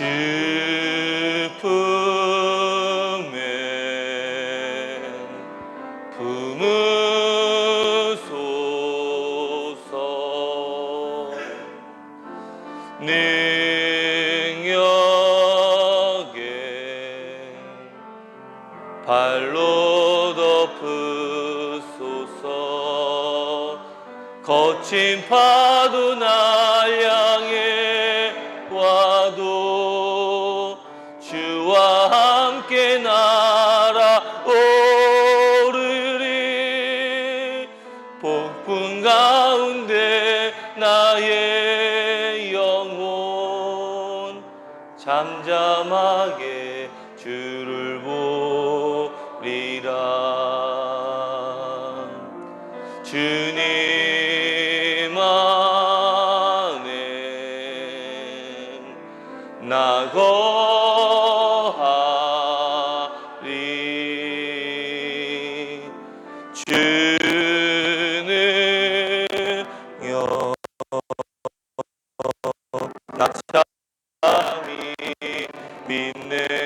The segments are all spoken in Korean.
슬픔에 품으소서. 능력에 발로 덮으소서. 거친 파도 날 향해 와도 주와 함께 날아오르리. 폭풍 가운데 나의 영혼 잠잠하게 주를 보리라. 주님 안에 나 거하리. 주는 나 참이 믿네.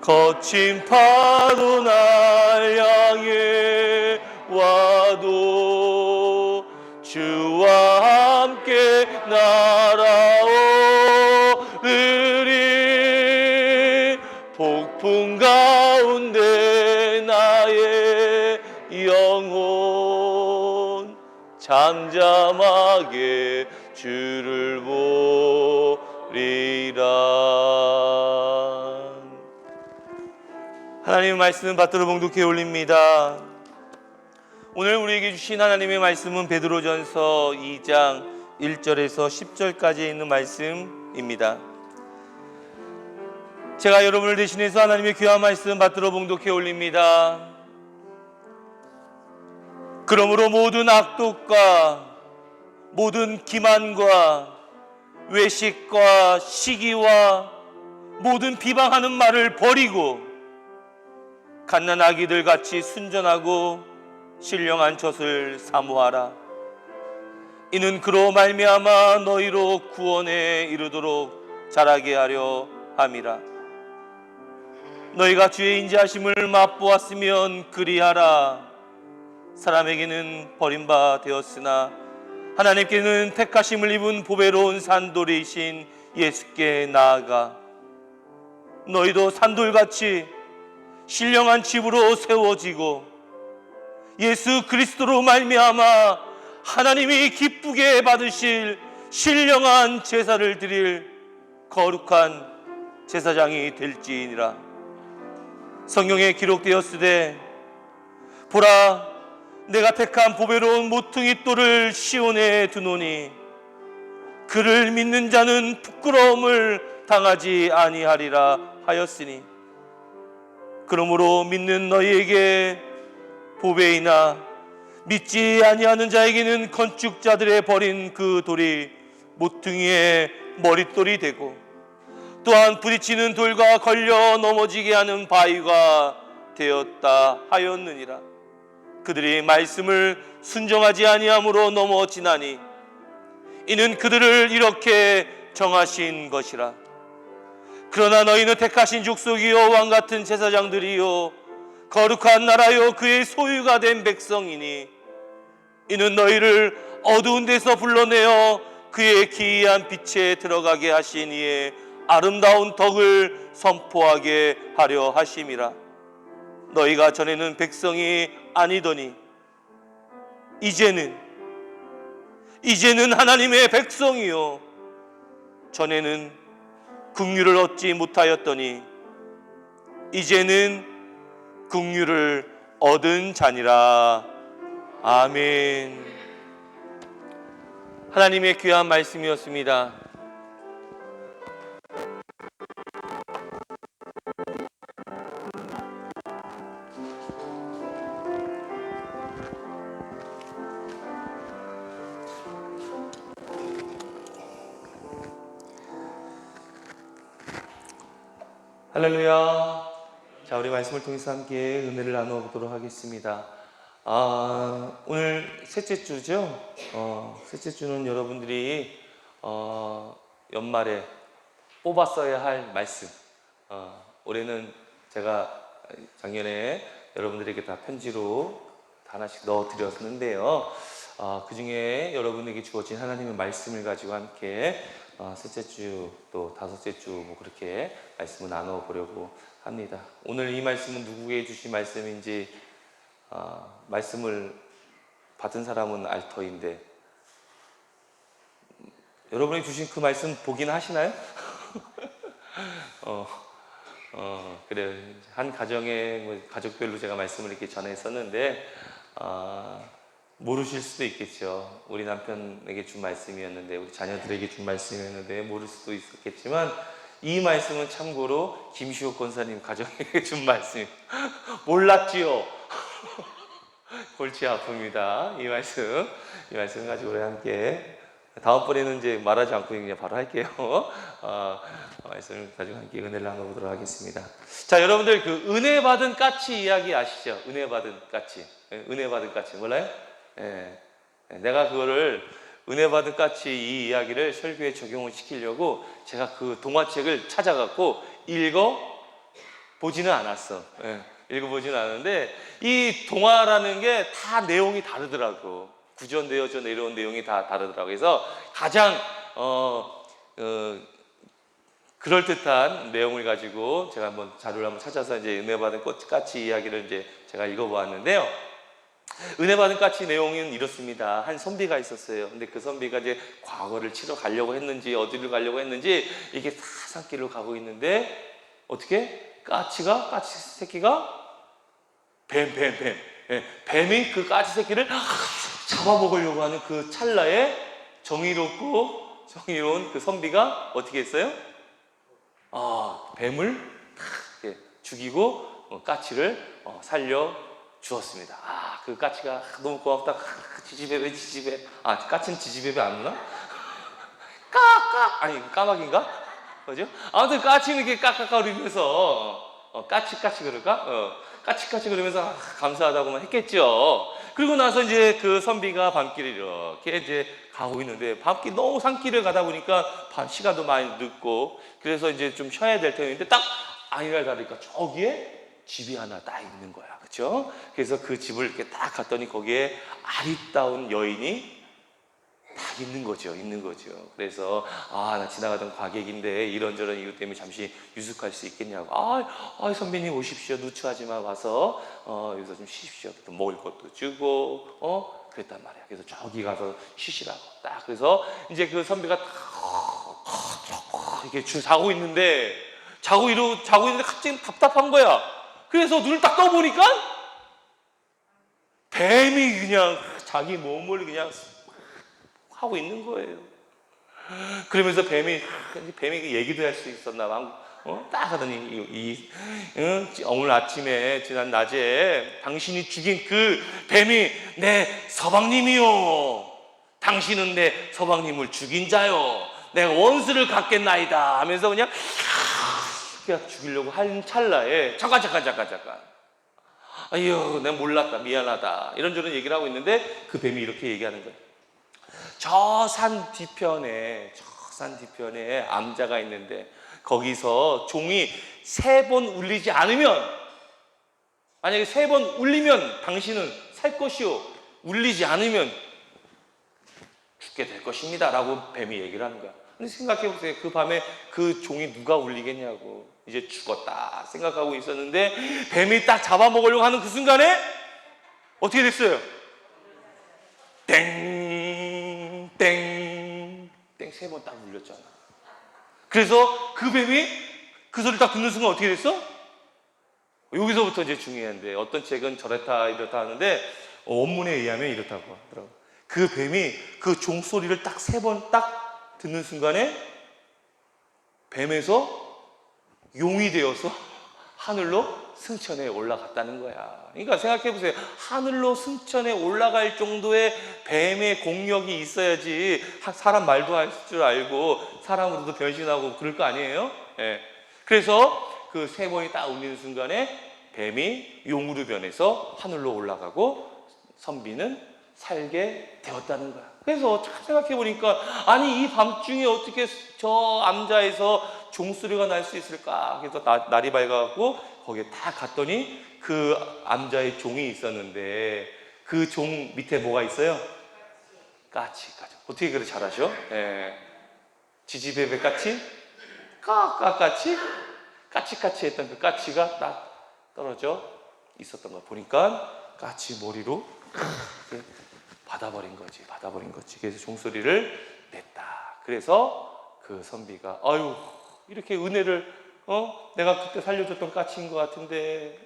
거친 파도 날 향해 와도 주와 함께 날아오르리. 폭풍 가운데 나의 영혼 잠잠하게 주를 보리라. 하나님의 말씀은 받들어 봉독해 올립니다. 오늘 우리에게 주신 하나님의 말씀은 베드로전서 2장 1절에서 10절까지 있는 말씀입니다. 제가 여러분을 대신해서 하나님의 귀한 말씀 받들어 봉독해 올립니다. 그러므로 모든 악독과 모든 기만과 외식과 시기와 모든 비방하는 말을 버리고 갓난 아기들 같이 순전하고 신령한 젖을 사모하라. 이는 그로 말미암아 너희로 구원에 이르도록 자라게 하려 함이라. 너희가 주의 인자하심을 맛보았으면 그리하라. 사람에게는 버림바 되었으나 하나님께는 택하심을 입은 보배로운 산돌이신 예수께 나아가 너희도 산돌같이 신령한 집으로 세워지고 예수 그리스도로 말미암아 하나님이 기쁘게 받으실 신령한 제사를 드릴 거룩한 제사장이 될지니라. 성경에 기록되었으되 보라 내가 택한 보배로운 모퉁이 돌을 시온에 두노니 그를 믿는 자는 부끄러움을 당하지 아니하리라 하였으니 그러므로 믿는 너희에게 보배이나 믿지 아니하는 자에게는 건축자들의 버린 그 돌이 모퉁이의 머릿돌이 되고 또한 부딪히는 돌과 걸려 넘어지게 하는 바위가 되었다 하였느니라. 그들이 말씀을 순종하지 아니함으로 넘어지나니 이는 그들을 이렇게 정하신 것이라. 그러나 너희는 택하신 족속이요 왕같은 제사장들이요 거룩한 나라요 그의 소유가 된 백성이니 이는 너희를 어두운 데서 불러내어 그의 기이한 빛에 들어가게 하신 이의 아름다운 덕을 선포하게 하려 하심이라. 너희가 전에는 백성이 아니더니 이제는 하나님의 백성이요 전에는 긍휼을 얻지 못하였더니 이제는 긍휼을 얻은 자니라. 아멘. 하나님의 귀한 말씀이었습니다. 할렐루야. 자, 우리 말씀을 통해서 함께 은혜를 나눠보도록 하겠습니다. 오늘 셋째 주죠. 셋째 주는 여러분들이 연말에 뽑았어야 할 말씀. 올해는 제가 작년에 여러분들에게 다 편지로 하나씩 넣어드렸는데요. 그 중에 여러분에게 주어진 하나님의 말씀을 가지고 함께 셋째 주 또 다섯째 주 뭐 그렇게 말씀을 나눠보려고 합니다. 오늘 이 말씀은 누구에게 주신 말씀인지 말씀을 받은 사람은 알 터인데 여러분이 주신 그 말씀 보긴 하시나요? 그래요. 한 가정에 가족별로 제가 말씀을 이렇게 전했었는데 모르실 수도 있겠죠. 우리 남편에게 준 말씀이었는데 우리 자녀들에게 준 말씀이었는데 모를 수도 있었겠지만 이 말씀은 참고로 김시옥 권사님 가정에게 준 말씀. 몰랐지요? 골치 아픕니다. 이 말씀 가지고 우리 함께 다음번에는 이제 말하지 않고 그냥 바로 할게요. 말씀을 가지고 함께 은혜를 나눠보도록 하겠습니다. 자, 여러분들 그 은혜 받은 까치 이야기 아시죠? 은혜 받은 까치. 은혜 받은 까치 몰라요? 내가 그거를 은혜 받은 까치 이 이야기를 설교에 적용을 시키려고 제가 그 동화책을 찾아갖고 읽어보지는 않았어. 읽어보지는 않았는데 이 동화라는 게 다 내용이 다르더라고. 구전되어져 내려온 내용이 다 다르더라고. 그래서 가장 그럴듯한 내용을 가지고 제가 한번 자료를 한번 찾아서 이제 은혜 받은 까치 이야기를 이제 제가 읽어보았는데요. 은혜 받은 까치 내용은 이렇습니다. 한 선비가 있었어요. 근데 그 선비가 이제 과거를 치러 가려고 했는지 어디를 가려고 했는지 이게 다 산길로 가고 있는데 어떻게 까치 새끼가 뱀이 그 까치 새끼를 잡아먹으려고 하는 그 찰나에 정의로운 그 선비가 어떻게 했어요? 뱀을 죽이고 까치를 살려 주었습니다. 그 까치가 너무 고맙다. 지지배배. 까치는 지지배배 안 누나? 까까 아니 까마귀인가? 그죠? 아무튼 까치는 이렇게 까까거리면서 까치 그럴까? 까치 그러면서 감사하다고만 했겠죠. 그리고 나서 이제 그 선비가 밤길을 이렇게 이제 가고 있는데 밤길 너무 산길을 가다 보니까 시간도 많이 늦고 그래서 이제 좀 쉬어야 될 텐데 딱 아니랄 다르니까 저기에 집이 하나 딱 있는 거야. 그렇죠? 그래서 그 집을 이렇게 딱 갔더니 거기에 아리따운 여인이 딱 있는 거죠. 그래서 나 지나가던 과객인데 이런저런 이유 때문에 잠시 유숙할 수 있겠냐고. 선배님 오십시오. 누추하지만 와서 여기서 좀 쉬십시오. 또 먹을 것도 주고 그랬단 말이야. 그래서 저기 가서 쉬시라고. 딱 그래서 이제 그 선비가 이렇게 자고 있는데 갑자기 답답한 거야. 그래서 눈을 딱 떠보니까 뱀이 그냥 자기 몸을 그냥 하고 있는 거예요. 그러면서 뱀이 얘기도 할 수 있었나 봐. 딱 하더니 오늘 아침에 지난 낮에 당신이 죽인 그 뱀이 내 서방님이요. 당신은 내 서방님을 죽인 자요. 내가 원수를 갖겠나이다 하면서 그냥 죽이려고 한 찰나에 잠깐 아유 내가 몰랐다 미안하다 이런저런 얘기를 하고 있는데 그 뱀이 이렇게 얘기하는 거예요. 저 산 뒤편에 암자가 있는데 거기서 종이 3번 울리지 않으면 만약에 3번 울리면 당신은 살 것이요 울리지 않으면 죽게 될 것입니다 라고 뱀이 얘기를 하는 거야. 근데 생각해보세요. 그 밤에 그 종이 누가 울리겠냐고. 이제 죽었다 생각하고 있었는데 뱀이 딱 잡아먹으려고 하는 그 순간에 어떻게 됐어요? 땡 3번 딱 울렸잖아. 그래서 그 뱀이 그 소리를 딱 듣는 순간 어떻게 됐어? 여기서부터 이제 중요한데 어떤 책은 저렇다 이렇다 하는데 원문에 의하면 이렇다고 하더라고. 그 뱀이 그 종소리를 딱 3번 딱 듣는 순간에 뱀에서 용이 되어서 하늘로 승천해 올라갔다는 거야. 그러니까 생각해보세요. 하늘로 승천해 올라갈 정도의 뱀의 공력이 있어야지 사람 말도 할 줄 알고 사람으로도 변신하고 그럴 거 아니에요? 그래서 그 3번이 딱 울리는 순간에 뱀이 용으로 변해서 하늘로 올라가고 선비는 살게 되었다는 거야. 그래서 생각해보니까 아니 이 밤중에 어떻게 저 암자에서 종소리가 날 수 있을까? 그래서 날이 밝아갖고 거기에 다 갔더니 그 암자의 종이 있었는데 그 종 밑에 뭐가 있어요? 까치. 어떻게 그렇게 잘하셔? 예. 지지배배 까치? 까까치? 까치까치 했던 그 까치가 딱 떨어져 있었던 거 보니까 까치 머리로 받아버린 거지. 그래서 종소리를 냈다. 그래서 그 선비가 아유 이렇게 은혜를 내가 그때 살려줬던 까치인 것 같은데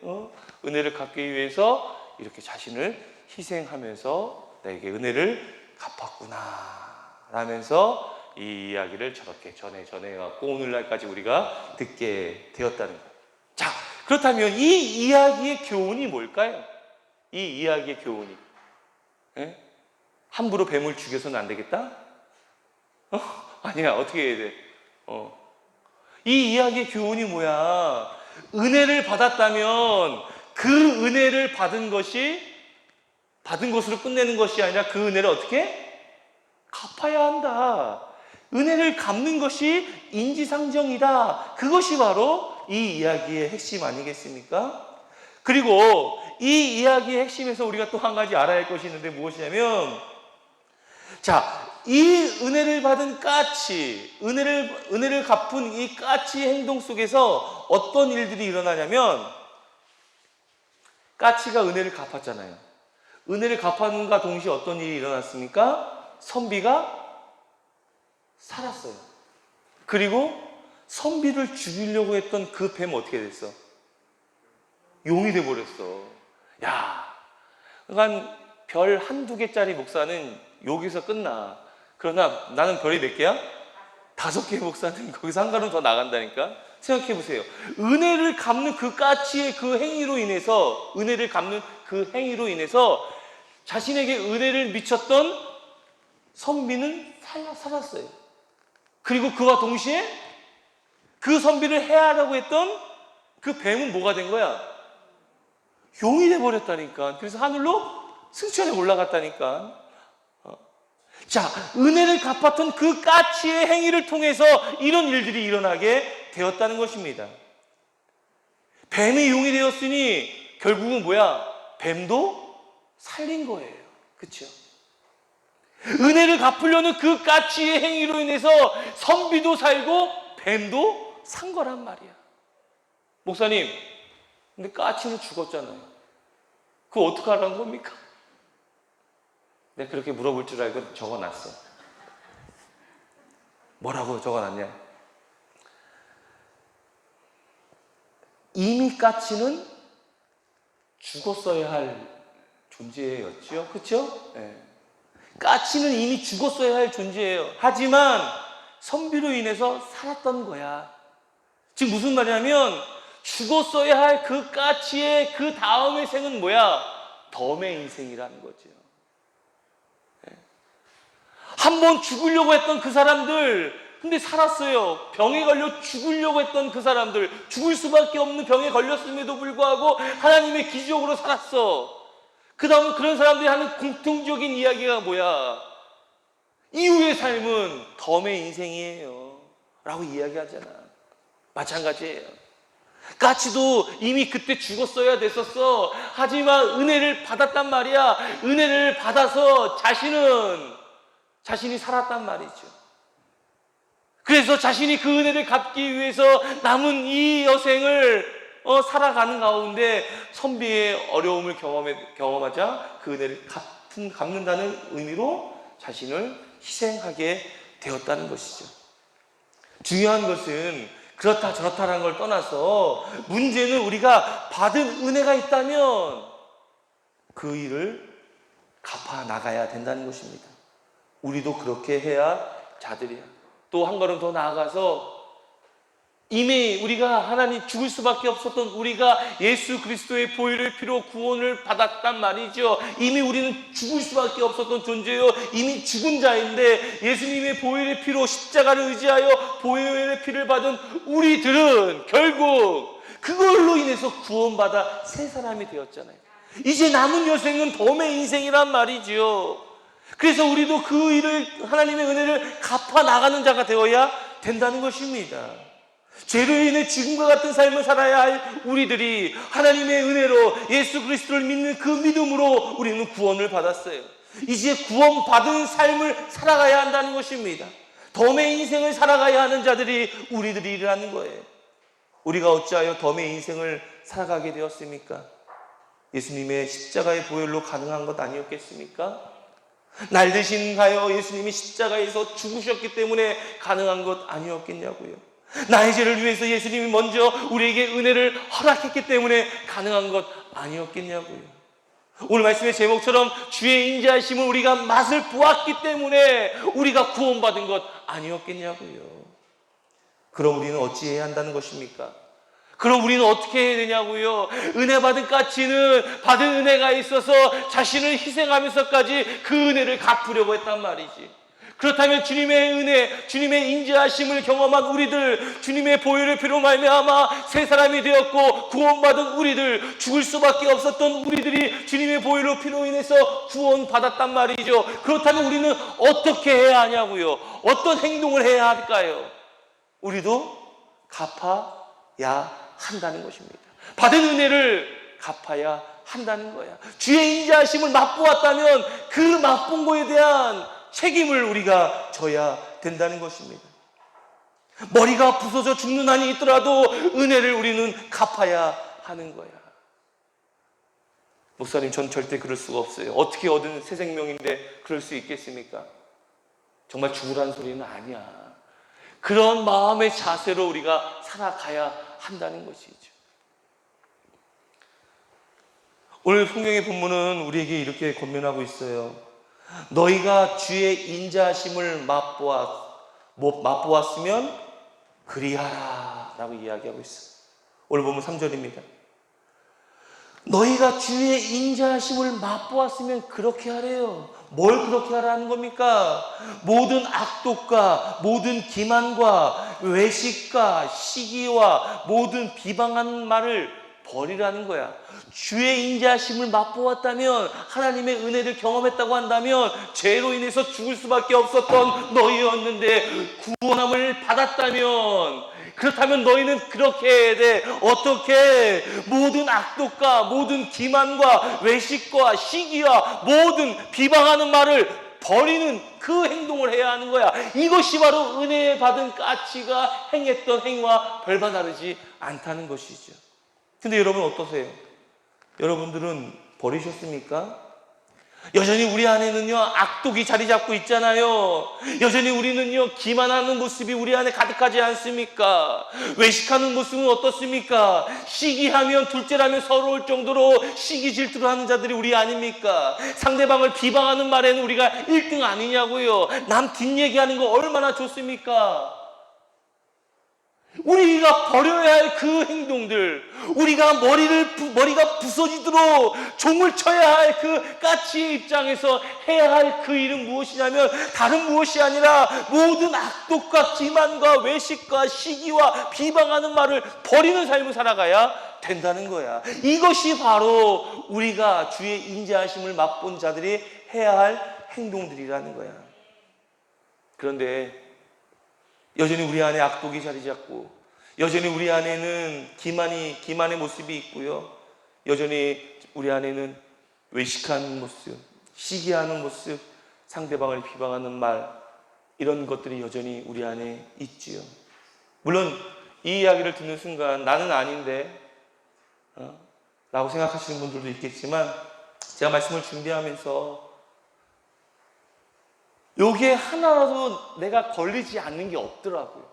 은혜를 갚기 위해서 이렇게 자신을 희생하면서 나에게 은혜를 갚았구나 라면서 이 이야기를 저렇게 전해갖고 오늘날까지 우리가 듣게 되었다는 거예요. 자, 그렇다면 이 이야기의 교훈이 뭘까요? 이 이야기의 교훈이 함부로 뱀을 죽여서는 안 되겠다? 아니야, 어떻게 해야 돼? 이 이야기의 교훈이 뭐야? 은혜를 받았다면 그 은혜를 받은 것으로 끝내는 것이 아니라 그 은혜를 어떻게? 갚아야 한다. 은혜를 갚는 것이 인지상정이다. 그것이 바로 이 이야기의 핵심 아니겠습니까? 그리고 이 이야기의 핵심에서 우리가 또 한 가지 알아야 할 것이 있는데 무엇이냐면, 자, 이 은혜를 받은 까치, 은혜를 갚은 이 까치의 행동 속에서 어떤 일들이 일어나냐면, 까치가 은혜를 갚았잖아요. 은혜를 갚았는가 동시에 어떤 일이 일어났습니까? 선비가 살았어요. 그리고 선비를 죽이려고 했던 그 뱀 어떻게 됐어? 용이 돼버렸어. 야, 그러니까 별 한두 개짜리 목사는 여기서 끝나. 그러나 나는 별이 몇 개야? 5개 목사는 거기서 한 걸음 더 나간다니까. 생각해 보세요. 은혜를 갚는 그 까치의 그 행위로 인해서, 은혜를 갚는 그 행위로 인해서 자신에게 은혜를 미쳤던 선비는 살았어요. 그리고 그와 동시에 그 선비를 해하려고 했던 그 뱀은 뭐가 된 거야? 용이 돼버렸다니까. 그래서 하늘로 승천해 올라갔다니까. 자, 은혜를 갚았던 그 까치의 행위를 통해서 이런 일들이 일어나게 되었다는 것입니다. 뱀이 용이 되었으니 결국은 뭐야? 뱀도 살린 거예요. 그렇죠? 은혜를 갚으려는 그 까치의 행위로 인해서 선비도 살고 뱀도 산 거란 말이야. 목사님, 근데 까치는 죽었잖아요. 그거 어떡하라는 겁니까? 내가 그렇게 물어볼 줄 알고 적어놨어. 뭐라고 적어놨냐? 이미 까치는 죽었어야 할 존재였죠. 그렇죠? 네. 까치는 이미 죽었어야 할 존재예요. 하지만 선비로 인해서 살았던 거야. 지금 무슨 말이냐면 죽었어야 할 그 까치의 그 다음의 생은 뭐야? 덤의 인생이라는 거죠. 한번 죽으려고 했던 그 사람들, 근데 살았어요. 병에 걸려 죽으려고 했던 그 사람들, 죽을 수밖에 없는 병에 걸렸음에도 불구하고 하나님의 기적으로 살았어. 그 다음에 그런 사람들이 하는 공통적인 이야기가 뭐야? 이후의 삶은 덤의 인생이에요 라고 이야기하잖아. 마찬가지예요. 까치도 이미 그때 죽었어야 됐었어. 하지만 은혜를 받았단 말이야. 은혜를 받아서 자신이 살았단 말이죠. 그래서 자신이 그 은혜를 갚기 위해서 남은 이 여생을 살아가는 가운데 선비의 어려움을 경험하자 그 은혜를 갚는다는 의미로 자신을 희생하게 되었다는 것이죠. 중요한 것은 그렇다 저렇다라는 걸 떠나서 문제는 우리가 받은 은혜가 있다면 그 일을 갚아 나가야 된다는 것입니다. 우리도 그렇게 해야 자들이야. 또 한 걸음 더 나아가서 이미 우리가 하나님 죽을 수밖에 없었던 우리가 예수 그리스도의 보혈의 피로 구원을 받았단 말이죠. 이미 우리는 죽을 수밖에 없었던 존재요. 이미 죽은 자인데 예수님의 보혈의 피로 십자가를 의지하여 보혈의 피를 받은 우리들은 결국 그걸로 인해서 구원받아 새 사람이 되었잖아요. 이제 남은 여생은 덤의 인생이란 말이죠. 그래서 우리도 그 일을 하나님의 은혜를 갚아 나가는 자가 되어야 된다는 것입니다. 죄로 인해 죽음과 같은 삶을 살아야 할 우리들이 하나님의 은혜로 예수 그리스도를 믿는 그 믿음으로 우리는 구원을 받았어요. 이제 구원받은 삶을 살아가야 한다는 것입니다. 덤의 인생을 살아가야 하는 자들이 우리들이라는 거예요. 우리가 어찌하여 덤의 인생을 살아가게 되었습니까? 예수님의 십자가의 보혈로 가능한 것 아니었겠습니까? 날 대신하여 예수님이 십자가에서 죽으셨기 때문에 가능한 것 아니었겠냐고요. 나의 죄를 위해서 예수님이 먼저 우리에게 은혜를 허락했기 때문에 가능한 것 아니었겠냐고요. 오늘 말씀의 제목처럼 주의 인자하심을 우리가 맛을 보았기 때문에 우리가 구원받은 것 아니었겠냐고요. 그럼 우리는 어찌해야 한다는 것입니까? 그럼 우리는 어떻게 해야 되냐고요? 은혜 받은 까치는 받은 은혜가 있어서 자신을 희생하면서까지 그 은혜를 갚으려고 했단 말이지. 그렇다면 주님의 은혜, 주님의 인자하심을 경험한 우리들, 주님의 보혈의 피로 말미암아 새 사람이 되었고 구원받은 우리들, 죽을 수밖에 없었던 우리들이 주님의 보혈의 피로 인해서 구원받았단 말이죠. 그렇다면 우리는 어떻게 해야 하냐고요? 어떤 행동을 해야 할까요? 우리도 갚아야 한다는 것입니다. 받은 은혜를 갚아야 한다는 거야. 주의 인자하심을 맛보았다면 그 맛본 거에 대한 책임을 우리가 져야 된다는 것입니다. 머리가 부서져 죽는 한이 있더라도 은혜를 우리는 갚아야 하는 거야. 목사님, 전 절대 그럴 수가 없어요. 어떻게 얻은 새 생명인데 그럴 수 있겠습니까? 정말 죽으라는 소리는 아니야. 그런 마음의 자세로 우리가 살아가야 한다는 것이죠. 오늘 성경의 본문은 우리에게 이렇게 권면하고 있어요. 너희가 주의 인자하심을 맛보았으면 그리하라 라고 이야기하고 있어요. 오늘 본문 3절입니다. 너희가 주의 인자하심을 맛보았으면 그렇게 하래요. 뭘 그렇게 하라는 겁니까? 모든 악독과 모든 기만과 외식과 시기와 모든 비방하는 말을 버리라는 거야. 주의 인자하심을 맛보았다면, 하나님의 은혜를 경험했다고 한다면, 죄로 인해서 죽을 수밖에 없었던 너희였는데 구원함을 받았다면, 그렇다면 너희는 그렇게 해야 돼. 어떻게? 모든 악독과 모든 기만과 외식과 시기와 모든 비방하는 말을 버리는 그 행동을 해야 하는 거야. 이것이 바로 은혜 받은 까치가 행했던 행위와 별반 다르지 않다는 것이죠. 근데 여러분 어떠세요? 여러분들은 버리셨습니까? 여전히 우리 안에는요 악독이 자리 잡고 있잖아요. 여전히 우리는요 기만하는 모습이 우리 안에 가득하지 않습니까? 외식하는 모습은 어떻습니까? 시기하면 둘째라면 서러울 정도로 시기 질투를 하는 자들이 우리 아닙니까? 상대방을 비방하는 말에는 우리가 1등 아니냐고요. 남 뒷얘기하는 거 얼마나 좋습니까? 우리가 버려야 할 그 행동들, 우리가 머리가 부서지도록 종을 쳐야 할 그 까치의 입장에서 해야 할 그 일은 무엇이냐면 다른 무엇이 아니라 모든 악독과 기만과 외식과 시기와 비방하는 말을 버리는 삶을 살아가야 된다는 거야. 이것이 바로 우리가 주의 인자하심을 맛본 자들이 해야 할 행동들이라는 거야. 그런데 여전히 우리 안에 악독이 자리 잡고, 여전히 우리 안에는 기만의 모습이 있고요. 여전히 우리 안에는 외식하는 모습, 시기하는 모습, 상대방을 비방하는 말, 이런 것들이 여전히 우리 안에 있지요. 물론 이 이야기를 듣는 순간 나는 아닌데 라고 생각하시는 분들도 있겠지만, 제가 말씀을 준비하면서 여기에 하나라도 내가 걸리지 않는 게 없더라고요.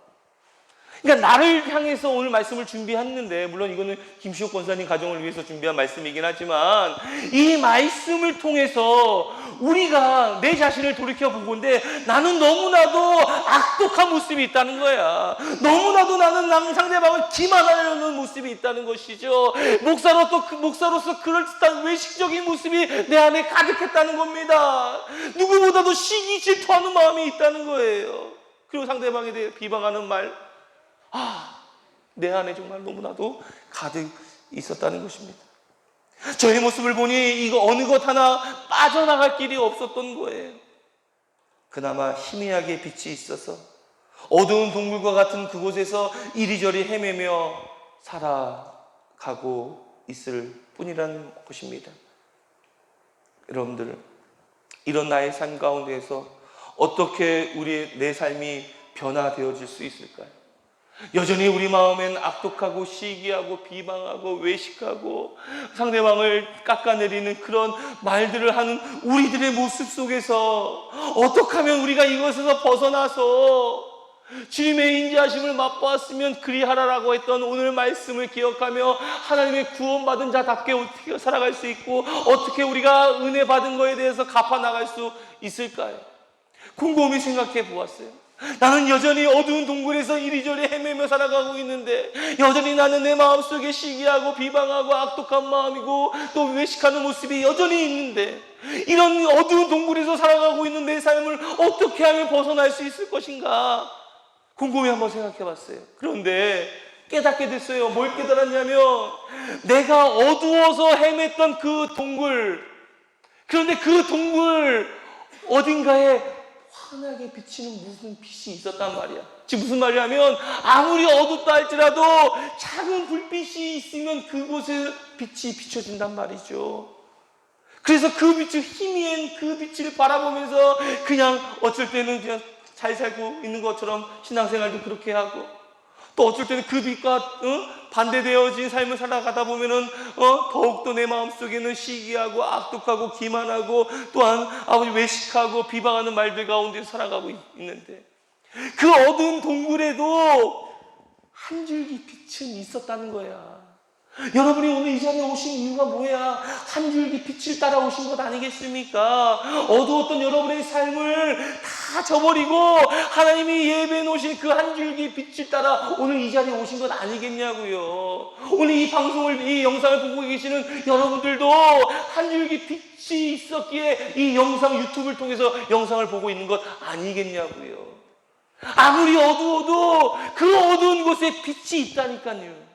그러니까 나를 향해서 오늘 말씀을 준비했는데, 물론 이거는 김시옥 권사님 가정을 위해서 준비한 말씀이긴 하지만, 이 말씀을 통해서 우리가 내 자신을 돌이켜보건데 나는 너무나도 악독한 모습이 있다는 거야. 너무나도 나는 상대방을 기만하려는 모습이 있다는 것이죠. 목사로서 그럴듯한 외식적인 모습이 내 안에 가득했다는 겁니다. 누구보다도 시기 질투하는 마음이 있다는 거예요. 그리고 상대방에 대해 비방하는 말, 내 안에 정말 너무나도 가득 있었다는 것입니다. 저의 모습을 보니 이거 어느 것 하나 빠져나갈 길이 없었던 거예요. 그나마 희미하게 빛이 있어서 어두운 동굴과 같은 그곳에서 이리저리 헤매며 살아가고 있을 뿐이라는 것입니다. 여러분들, 이런 나의 삶 가운데에서 어떻게 내 삶이 변화되어질 수 있을까요? 여전히 우리 마음엔 악독하고 시기하고 비방하고 외식하고 상대방을 깎아내리는 그런 말들을 하는 우리들의 모습 속에서 어떻게 하면 우리가 이것에서 벗어나서 주님의 인자하심을 맛보았으면 그리하라라고 했던 오늘 말씀을 기억하며 하나님의 구원받은 자답게 어떻게 살아갈 수 있고 어떻게 우리가 은혜 받은 거에 대해서 갚아 나갈 수 있을까요? 곰곰이 생각해 보았어요. 나는 여전히 어두운 동굴에서 이리저리 헤매며 살아가고 있는데 여전히 나는 내 마음속에 시기하고 비방하고 악독한 마음이고 또 외식하는 모습이 여전히 있는데 이런 어두운 동굴에서 살아가고 있는 내 삶을 어떻게 하면 벗어날 수 있을 것인가 곰곰이 한번 생각해 봤어요. 그런데 깨닫게 됐어요. 뭘 깨달았냐면 내가 어두워서 헤맸던 그 동굴, 그런데 그 동굴 어딘가에 환하게 비치는 무슨 빛이 있었단 말이야. 지금 무슨 말이냐면 아무리 어둡다 할지라도 작은 불빛이 있으면 그곳에 빛이 비춰진단 말이죠. 그래서 그 빛을 희미한 그 빛을 바라보면서 그냥 어쩔 때는 그냥 잘 살고 있는 것처럼 신앙생활도 그렇게 하고 또 어쩔 때는 그 빛과 반대되어진 삶을 살아가다 보면은 더욱더 내 마음속에는 시기하고 악독하고 기만하고 또한 아버지 외식하고 비방하는 말들 가운데 살아가고 있는데 그 어두운 동굴에도 한 줄기 빛은 있었다는 거야. 여러분이 오늘 이 자리에 오신 이유가 뭐야? 한 줄기 빛을 따라 오신 것 아니겠습니까? 어두웠던 여러분의 삶을 다 저버리고 하나님이 예배해 놓으신 그 한 줄기 빛을 따라 오늘 이 자리에 오신 것 아니겠냐고요. 오늘 이 방송을, 이 영상을 보고 계시는 여러분들도 한 줄기 빛이 있었기에 이 영상 유튜브를 통해서 영상을 보고 있는 것 아니겠냐고요. 아무리 어두워도 그 어두운 곳에 빛이 있다니까요.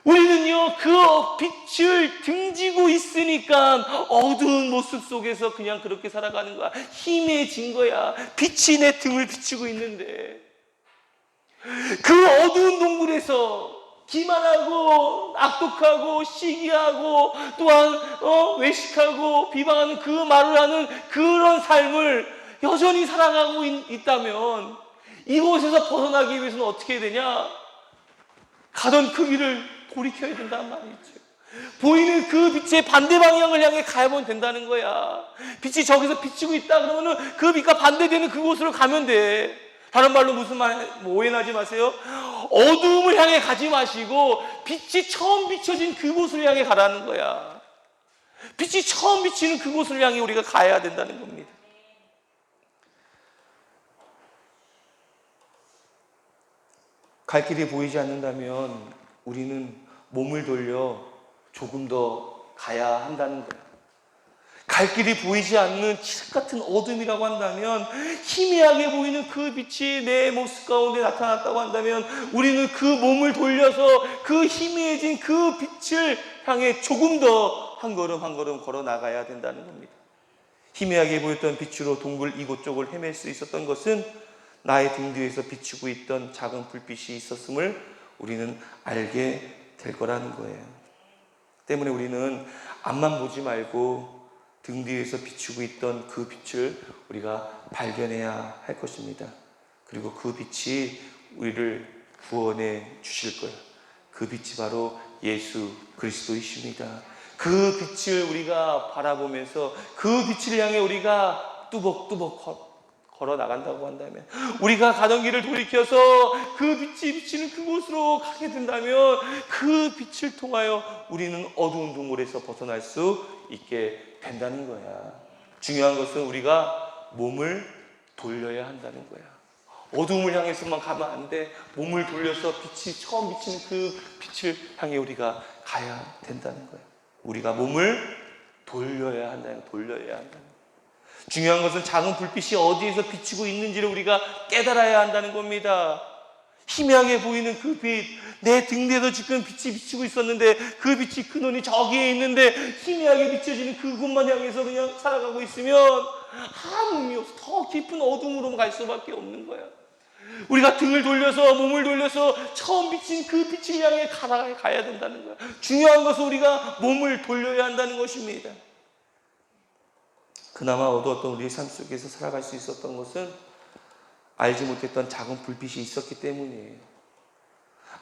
우리는요, 그 빛을 등지고 있으니까 어두운 모습 속에서 그냥 그렇게 살아가는 거야. 희미해진 거야. 빛이 내 등을 비추고 있는데. 그 어두운 동굴에서 기만하고, 악독하고, 시기하고, 또한, 외식하고, 비방하는 그 말을 하는 그런 삶을 여전히 살아가고 있다면, 이곳에서 벗어나기 위해서는 어떻게 해야 되냐? 가던 그 길을 돌이켜야 된단 말이죠. 보이는 그 빛의 반대 방향을 향해 가야만 된다는 거야. 빛이 저기서 비치고 있다 그러면은 그 빛과 반대되는 그곳으로 가면 돼. 다른 말로 무슨 말, 오해하지 마세요. 어두움을 향해 가지 마시고 빛이 처음 비춰진 그곳을 향해 가라는 거야. 빛이 처음 비치는 그곳을 향해 우리가 가야 된다는 겁니다. 갈 길이 보이지 않는다면 우리는 몸을 돌려 조금 더 가야 한다는 거야. 갈 길이 보이지 않는 칠흑 같은 어둠이라고 한다면 희미하게 보이는 그 빛이 내 모습 가운데 나타났다고 한다면 우리는 그 몸을 돌려서 그 희미해진 그 빛을 향해 조금 더 한 걸음 한 걸음 걸어 나가야 된다는 겁니다. 희미하게 보였던 빛으로 동굴 이곳저곳 헤맬 수 있었던 것은 나의 등 뒤에서 비추고 있던 작은 불빛이 있었음을 우리는 알게 될 거라는 거예요. 때문에 우리는 앞만 보지 말고 등 뒤에서 비추고 있던 그 빛을 우리가 발견해야 할 것입니다. 그리고 그 빛이 우리를 구원해 주실 거예요. 그 빛이 바로 예수 그리스도이십니다. 그 빛을 우리가 바라보면서 그 빛을 향해 우리가 뚜벅뚜벅 걸어 나간다고 한다면 우리가 가던 길을 돌이켜서 그 빛이 비치는 그곳으로 가게 된다면 그 빛을 통하여 우리는 어두운 동굴에서 벗어날 수 있게 된다는 거야. 중요한 것은 우리가 몸을 돌려야 한다는 거야. 어두움을 향해서만 가면 안 돼. 몸을 돌려서 빛이 처음 비치는 그 빛을 향해 우리가 가야 된다는 거야. 우리가 몸을 돌려야 한다는 거야. 돌려야 한다는 거야. 중요한 것은 작은 불빛이 어디에서 비치고 있는지를 우리가 깨달아야 한다는 겁니다. 희미하게 보이는 그 빛, 내 등 뒤에도 지금 빛이 비치고 있었는데 그 빛이 근원이 저기에 있는데 희미하게 비춰지는 그곳만 향해서 그냥 살아가고 있으면 아무 의미 없어. 더 깊은 어둠으로 갈 수밖에 없는 거야. 우리가 등을 돌려서, 몸을 돌려서 처음 비친 그 빛을 향해 가야 된다는 거야. 중요한 것은 우리가 몸을 돌려야 한다는 것입니다. 그나마 어두웠던 우리의 삶 속에서 살아갈 수 있었던 것은 알지 못했던 작은 불빛이 있었기 때문이에요.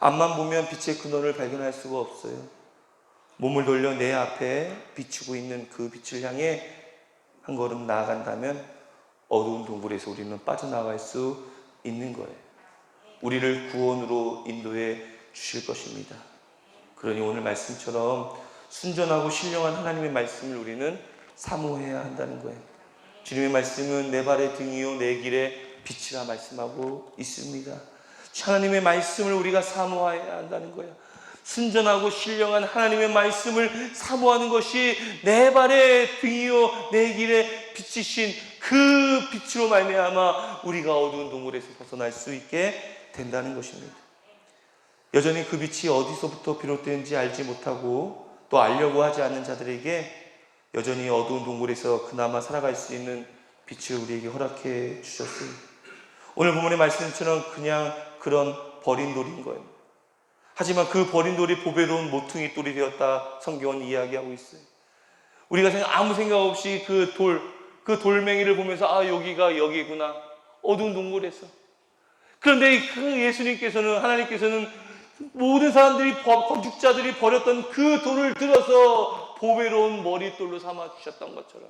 앞만 보면 빛의 근원을 발견할 수가 없어요. 몸을 돌려 내 앞에 비추고 있는 그 빛을 향해 한 걸음 나아간다면 어두운 동굴에서 우리는 빠져나갈 수 있는 거예요. 우리를 구원으로 인도해 주실 것입니다. 그러니 오늘 말씀처럼 순전하고 신령한 하나님의 말씀을 우리는 사모해야 한다는 거예요. 주님의 말씀은 내 발의 등이요 내 길의 빛이라 말씀하고 있습니다. 하나님의 말씀을 우리가 사모해야 한다는 거예요. 순전하고 신령한 하나님의 말씀을 사모하는 것이 내 발의 등이요 내 길의 빛이신 그 빛으로 말미암아 우리가 어두운 동굴에서 벗어날 수 있게 된다는 것입니다. 여전히 그 빛이 어디서부터 비롯되는지 알지 못하고 또 알려고 하지 않는 자들에게 여전히 어두운 동굴에서 그나마 살아갈 수 있는 빛을 우리에게 허락해 주셨어요. 오늘 본문의 말씀처럼 그냥 그런 버린 돌인 거예요. 하지만 그 버린 돌이 보배로운 모퉁이 돌이 되었다 성경은 이야기하고 있어요. 우리가 아무 생각 없이 그 돌멩이를 보면서 아 여기가 여기구나 어두운 동굴에서. 그런데 그 예수님께서는 하나님께서는 모든 사람들이 건축자들이 버렸던 그 돌을 들어서 보배로운 머릿돌로 삼아 주셨던 것처럼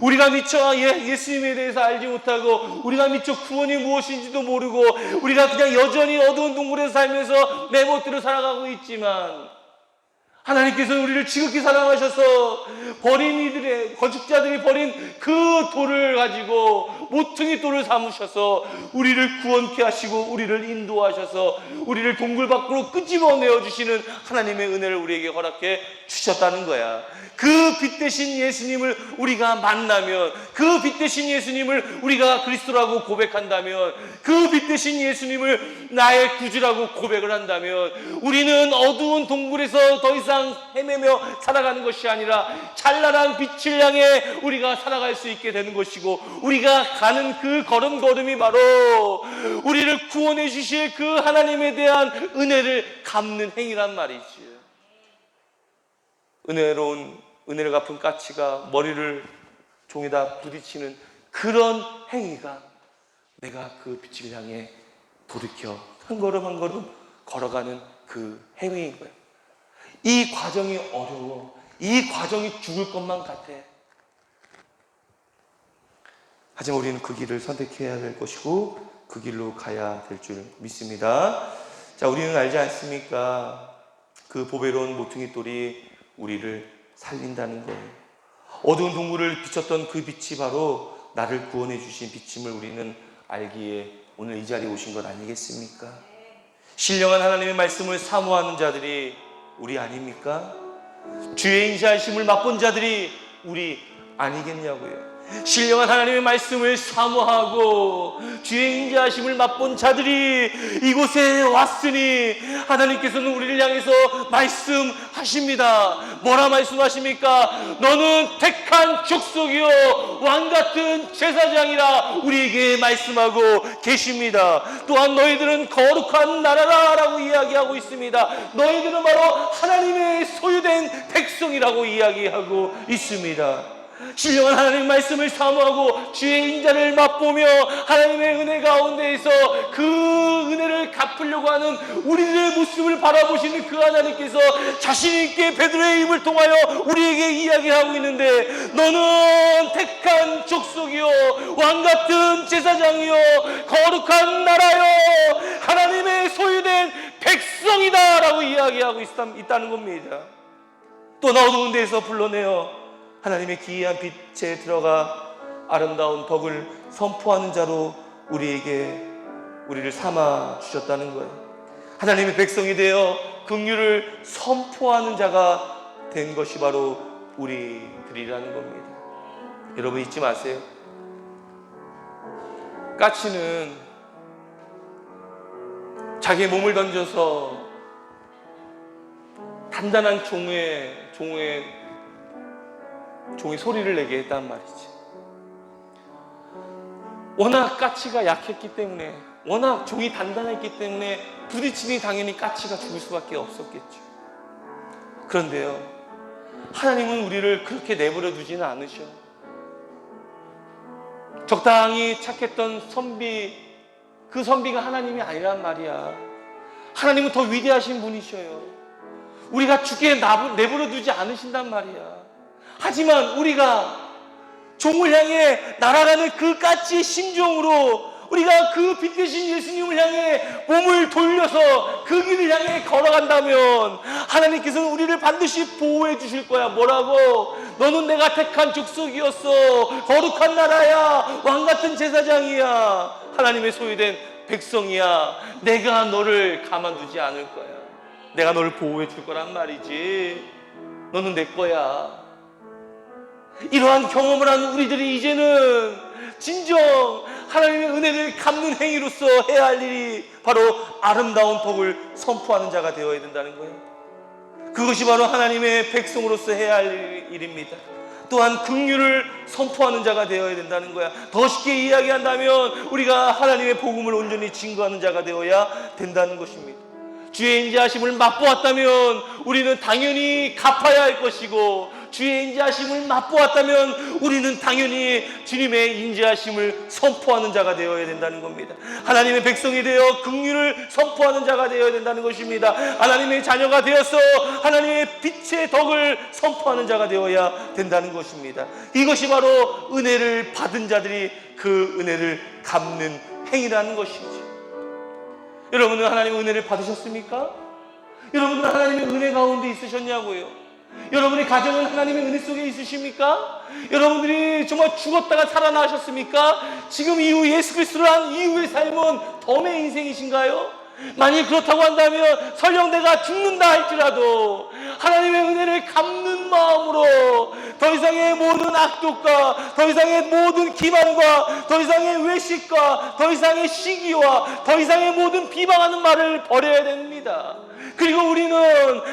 우리가 미처 예수님에 대해서 알지 못하고 우리가 미처 구원이 무엇인지도 모르고 우리가 그냥 여전히 어두운 동굴에서 살면서 내 멋대로 살아가고 있지만 하나님께서 우리를 지극히 사랑하셔서 버린 이들의 건축자들이 버린 그 돌을 가지고 모퉁이 돌을 삼으셔서 우리를 구원케 하시고 우리를 인도하셔서 우리를 동굴 밖으로 끄집어내어 주시는 하나님의 은혜를 우리에게 허락해 주셨다는 거야. 그 빛 대신 예수님을 우리가 만나면, 그 빛 대신 예수님을 우리가 그리스도라고 고백한다면, 그 빛 대신 예수님을 나의 구주라고 고백을 한다면 우리는 어두운 동굴에서 더 이상 헤매며 살아가는 것이 아니라 찬란한 빛을 향해 우리가 살아갈 수 있게 되는 것이고, 우리가 가는 그 걸음걸음이 바로 우리를 구원해 주실 그 하나님에 대한 은혜를 갚는 행위란 말이지. 은혜를 갚은 까치가 머리를 종에다 부딪히는 그런 행위가 내가 그 빛을 향해 돌이켜 한 걸음 한 걸음 걸어가는 그 행위인 거예요. 이 과정이 어려워. 이 과정이 죽을 것만 같아. 하지만 우리는 그 길을 선택해야 될 것이고 그 길로 가야 될 줄 믿습니다. 자, 우리는 알지 않습니까? 그 보배로운 모퉁이 돌이 우리를 살린다는 거예요. 어두운 동굴을 비췄던 그 빛이 바로 나를 구원해 주신 빛임을 우리는 알기에 오늘 이 자리에 오신 것 아니겠습니까? 신령한 하나님의 말씀을 사모하는 자들이 우리 아닙니까? 주의 인자하심을 맛본 자들이 우리 아니겠냐고요. 신령한 하나님의 말씀을 사모하고 주의 인자하심을 맛본 자들이 이곳에 왔으니 하나님께서는 우리를 향해서 말씀하십니다. 뭐라 말씀하십니까? 너는 택한 족속이요 왕같은 제사장이라 우리에게 말씀하고 계십니다. 또한 너희들은 거룩한 나라라 라고 이야기하고 있습니다. 너희들은 바로 하나님의 소유된 백성이라고 이야기하고 있습니다. 신령한 하나님의 말씀을 사모하고 주의 인자를 맛보며 하나님의 은혜 가운데에서 그 은혜를 갚으려고 하는 우리들의 모습을 바라보시는 그 하나님께서 자신 있게 베드로의 입을 통하여 우리에게 이야기하고 있는데, 너는 택한 족속이요 왕같은 제사장이요 거룩한 나라요 하나님의 소유된 백성이다 라고 이야기하고 있다는 겁니다. 또 어두운 데에서 불러내어 하나님의 기이한 빛에 들어가 아름다운 덕을 선포하는 자로 우리를 삼아 주셨다는 거예요. 하나님의 백성이 되어 긍휼을 선포하는 자가 된 것이 바로 우리들이라는 겁니다. 여러분 잊지 마세요. 까치는 자기의 몸을 던져서 단단한 종의 소리를 내게 했단 말이지. 워낙 가치가 약했기 때문에, 워낙 종이 단단했기 때문에 부딪히니 당연히 가치가 죽을 수밖에 없었겠죠. 그런데요, 하나님은 우리를 그렇게 내버려 두지는 않으셔. 적당히 착했던 선비, 그 선비가 하나님이 아니란 말이야. 하나님은 더 위대하신 분이셔요. 우리가 죽게 내버려 두지 않으신단 말이야. 하지만 우리가 종을 향해 날아가는 그 가치의 심정으로 우리가 그 빛 대신 예수님을 향해 몸을 돌려서 그 길을 향해 걸어간다면 하나님께서는 우리를 반드시 보호해 주실 거야. 뭐라고? 너는 내가 택한 족속이었어. 거룩한 나라야. 왕같은 제사장이야. 하나님의 소유된 백성이야. 내가 너를 가만두지 않을 거야. 내가 너를 보호해 줄 거란 말이지. 너는 내 거야. 이러한 경험을 한 우리들이 이제는 진정 하나님의 은혜를 갚는 행위로서 해야 할 일이 바로 아름다운 덕을 선포하는 자가 되어야 된다는 거예요. 그것이 바로 하나님의 백성으로서 해야 할 일입니다. 또한 긍휼을 선포하는 자가 되어야 된다는 거야. 더 쉽게 이야기한다면 우리가 하나님의 복음을 온전히 증거하는 자가 되어야 된다는 것입니다. 주의 인자하심을 맛보았다면 우리는 당연히 갚아야 할 것이고, 주의 인자하심을 맛보았다면 우리는 당연히 주님의 인자하심을 선포하는 자가 되어야 된다는 겁니다. 하나님의 백성이 되어 긍휼을 선포하는 자가 되어야 된다는 것입니다. 하나님의 자녀가 되어서 하나님의 빛의 덕을 선포하는 자가 되어야 된다는 것입니다. 이것이 바로 은혜를 받은 자들이 그 은혜를 갚는 행위라는 것이죠. 여러분은 하나님의 은혜를 받으셨습니까? 여러분은 하나님의 은혜 가운데 있으셨냐고요? 여러분의 가정은 하나님의 은혜 속에 있으십니까? 여러분들이 정말 죽었다가 살아나셨습니까? 지금 이후 예수 그리스도를 한 이후의 삶은 덤의 인생이신가요? 만일 그렇다고 한다면 설령 내가 죽는다 할지라도 하나님의 은혜를 갚는 마음으로 더 이상의 모든 악독과 더 이상의 모든 기만과 더 이상의 외식과 더 이상의 시기와 더 이상의 모든 비방하는 말을 버려야 됩니다. 그리고 우리는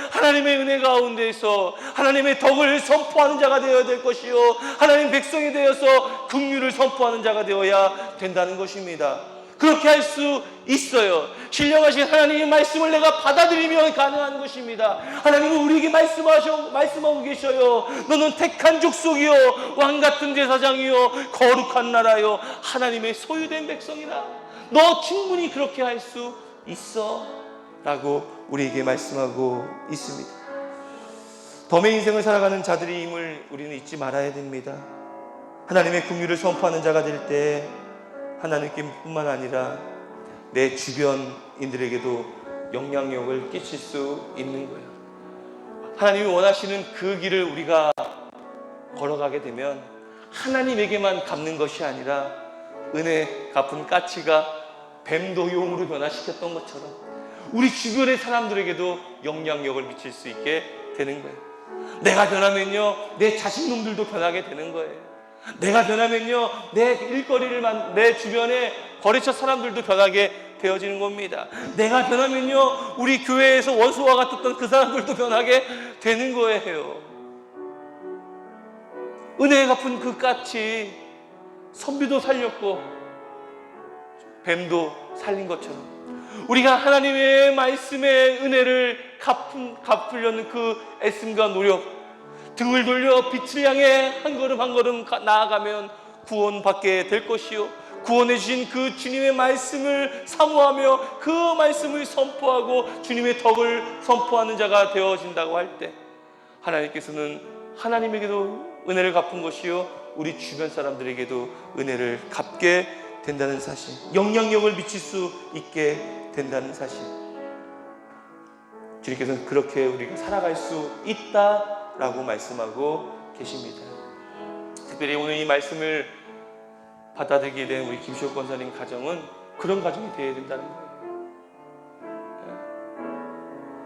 하나님의 은혜 가운데서 하나님의 덕을 선포하는 자가 되어야 될 것이요, 하나님 백성이 되어서 긍휼을 선포하는 자가 되어야 된다는 것입니다. 그렇게 할 수 있어요. 신령하신 하나님의 말씀을 내가 받아들이면 가능한 것입니다. 하나님은 우리에게 말씀하고 계셔요. 너는 택한 족속이요, 왕같은 제사장이요, 거룩한 나라요, 하나님의 소유된 백성이라. 너 충분히 그렇게 할 수 있어 라고 우리에게 말씀하고 있습니다. 덤의 인생을 살아가는 자들임을 우리는 잊지 말아야 됩니다. 하나님의 긍휼을 선포하는 자가 될 때 하나님께 뿐만 아니라 내 주변인들에게도 영향력을 끼칠 수 있는 거예요. 하나님이 원하시는 그 길을 우리가 걸어가게 되면 하나님에게만 갚는 것이 아니라 은혜 갚은 까치가 뱀도 용으로 변화시켰던 것처럼 우리 주변의 사람들에게도 영향력을 미칠 수 있게 되는 거예요. 내가 변하면요, 내 자식놈들도 변하게 되는 거예요. 내가 변하면요, 내 주변의 거래처 사람들도 변하게 되어지는 겁니다. 내가 변하면요, 우리 교회에서 원수와 같았던 그 사람들도 변하게 되는 거예요. 은혜 갚은 그 까치 선비도 살렸고 뱀도 살린 것처럼 우리가 하나님의 말씀의 은혜를 갚으려는 그 애씀과 노력, 등을 돌려 빛을 향해 한 걸음 한 걸음 나아가면 구원받게 될 것이요, 구원해 주신 그 주님의 말씀을 사모하며 그 말씀을 선포하고 주님의 덕을 선포하는 자가 되어진다고 할 때 하나님께서는 하나님에게도 은혜를 갚은 것이요, 우리 주변 사람들에게도 은혜를 갚게 된다는 사실, 영향력을 미칠 수 있게 된다는 사실, 주님께서는 그렇게 우리가 살아갈 수 있다라고 말씀하고 계십니다. 특별히 오늘 이 말씀을 받아들이게 된 우리 김시옥 권사님 가정은 그런 가정이 되어야 된다는 거예요.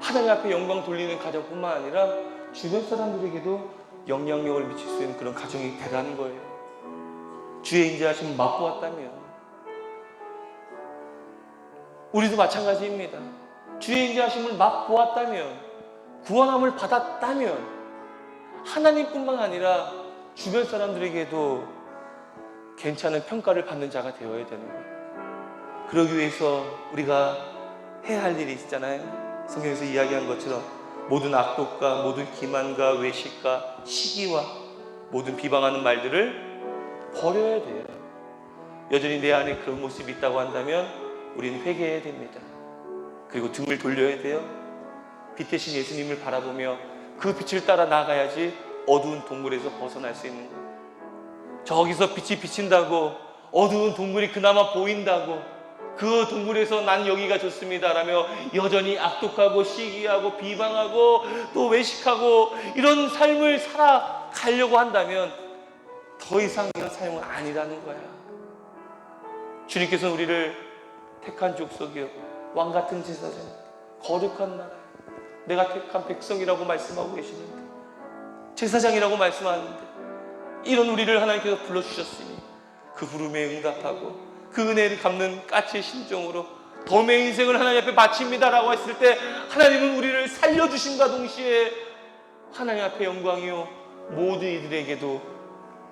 하나님 앞에 영광 돌리는 가정뿐만 아니라 주변 사람들에게도 영향력을 미칠 수 있는 그런 가정이 되라는 거예요. 주의 인자하심을 맛보았다면 우리도 마찬가지입니다. 주의 인자하심을 맛보았다면, 구원함을 받았다면 하나님뿐만 아니라 주변 사람들에게도 괜찮은 평가를 받는 자가 되어야 되는 거예요. 그러기 위해서 우리가 해야 할 일이 있잖아요. 성경에서 이야기한 것처럼 모든 악독과 모든 기만과 외식과 시기와 모든 비방하는 말들을 버려야 돼요. 여전히 내 안에 그런 모습이 있다고 한다면 우리는 회개해야 됩니다. 그리고 등을 돌려야 돼요. 빛 대신 예수님을 바라보며 그 빛을 따라 나가야지 어두운 동굴에서 벗어날 수 있는 거예요. 저기서 빛이 비친다고 어두운 동굴이 그나마 보인다고 그 동굴에서 난 여기가 좋습니다 라며 여전히 악독하고 시기하고 비방하고 또 외식하고 이런 삶을 살아가려고 한다면 더 이상 이런 삶은 아니라는 거야. 주님께서는 우리를 택한 족속이요 왕같은 제사장 거룩한 나라 내가 택한 백성이라고 말씀하고 계시는데 제사장이라고 말씀하는데 이런 우리를 하나님께서 불러주셨으니 그 부름에 응답하고 그 은혜를 갚는 까치의 심정으로 덤의 인생을 하나님 앞에 바칩니다 라고 했을 때 하나님은 우리를 살려주심과 동시에 하나님 앞에 영광이요 모든 이들에게도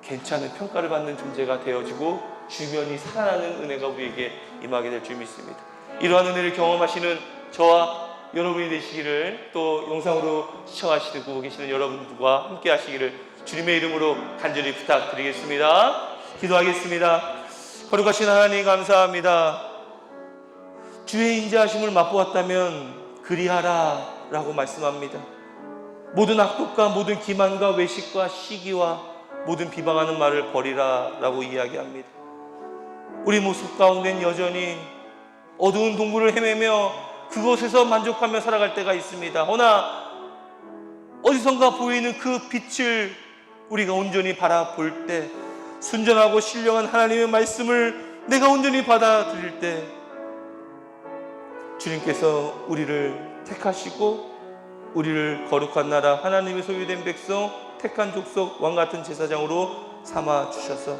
괜찮은 평가를 받는 존재가 되어지고 주변이 살아나는 은혜가 우리에게 임하게 될 줄 믿습니다. 이러한 은혜를 경험하시는 저와 여러분이 되시기를 또 영상으로 시청하시고 계시는 여러분들과 함께 하시기를 주님의 이름으로 간절히 부탁드리겠습니다. 기도하겠습니다. 거룩하신 하나님 감사합니다. 주의 인자하심을 맛보았다면 그리하라 라고 말씀합니다. 모든 악독과 모든 기만과 외식과 시기와 모든 비방하는 말을 버리라 라고 이야기합니다. 우리 모습 가운데는 여전히 어두운 동굴을 헤매며 그곳에서 만족하며 살아갈 때가 있습니다. 허나 어디선가 보이는 그 빛을 우리가 온전히 바라볼 때 순전하고 신령한 하나님의 말씀을 내가 온전히 받아들일 때 주님께서 우리를 택하시고 우리를 거룩한 나라 하나님의 소유된 백성 택한 족속 왕같은 제사장으로 삼아 주셔서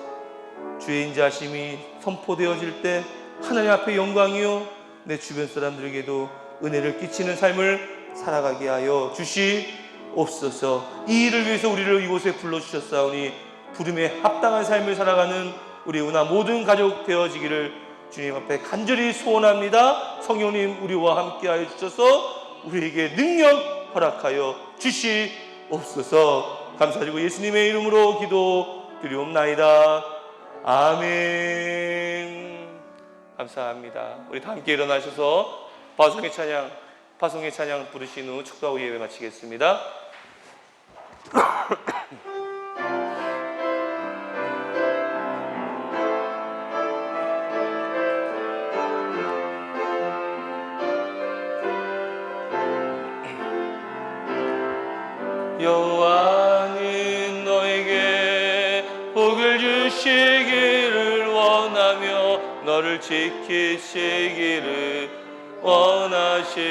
주의 인자하심이 선포되어질 때 하나님 앞에 영광이요 내 주변 사람들에게도 은혜를 끼치는 삶을 살아가게 하여 주시옵소서. 이 일을 위해서 우리를 이곳에 불러주셨사오니 부름에 합당한 삶을 살아가는 우리 은하 모든 가족 되어지기를 주님 앞에 간절히 소원합니다. 성령님 우리와 함께하여 주셔서 우리에게 능력 허락하여 주시옵소서. 감사드리고 예수님의 이름으로 기도드리옵나이다. 아멘. 감사합니다. 우리 다 함께 일어나셔서 파송의 찬양 부르신 후 축도하고 예배 마치겠습니다. 여호와는 너에게 복을 주시기를 원하며 너를 지키시기를 원하시며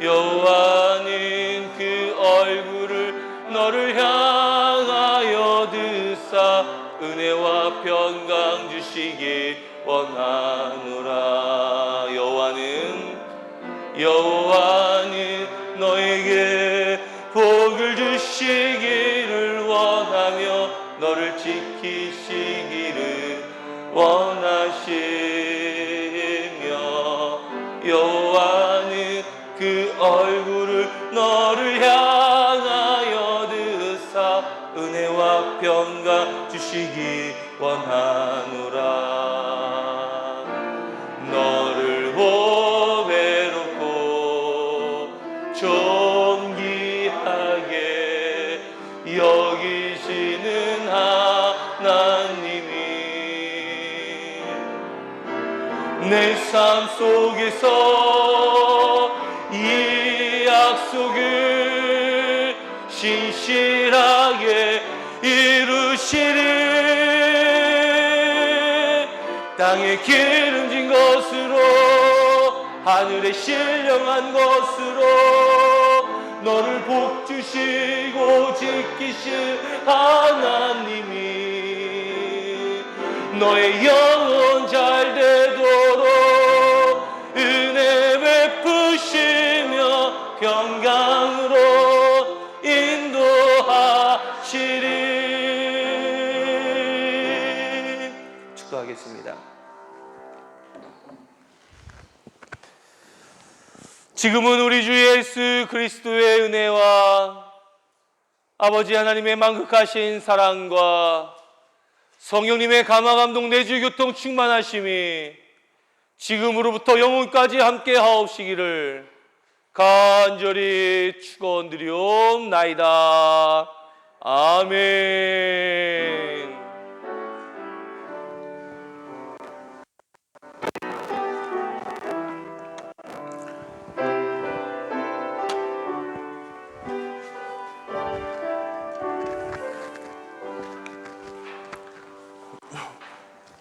여호와는 그 얼굴을 너를 향하여 드사 은혜와 평강 주시기 원하노라. 여호와는 너에게 복을 주시기를 원하며 너를 지키시기를 원하시며 여호와는 그 얼굴을 너를 향하여 드사 은혜와 평강 주시기 원하노라. 너를 보배롭고 존귀하게 여기시는 하나님이 내 삶 속에서 이 약속을 신실하게 이루시리. 땅에 기름진 것으로 하늘에 신령한 것으로 너를 복주시고 지키실 하나님이 너의 영혼 잘 되도록 은혜 베푸시며 평강으로 인도하시리. 지금은 우리 주 예수 그리스도의 은혜와 아버지 하나님의 만극하신 사랑과 성령님의 감화 감동 내주 교통 충만하심이 지금으로부터 영원까지 함께 하옵시기를 간절히 축원드리옵나이다. 아멘.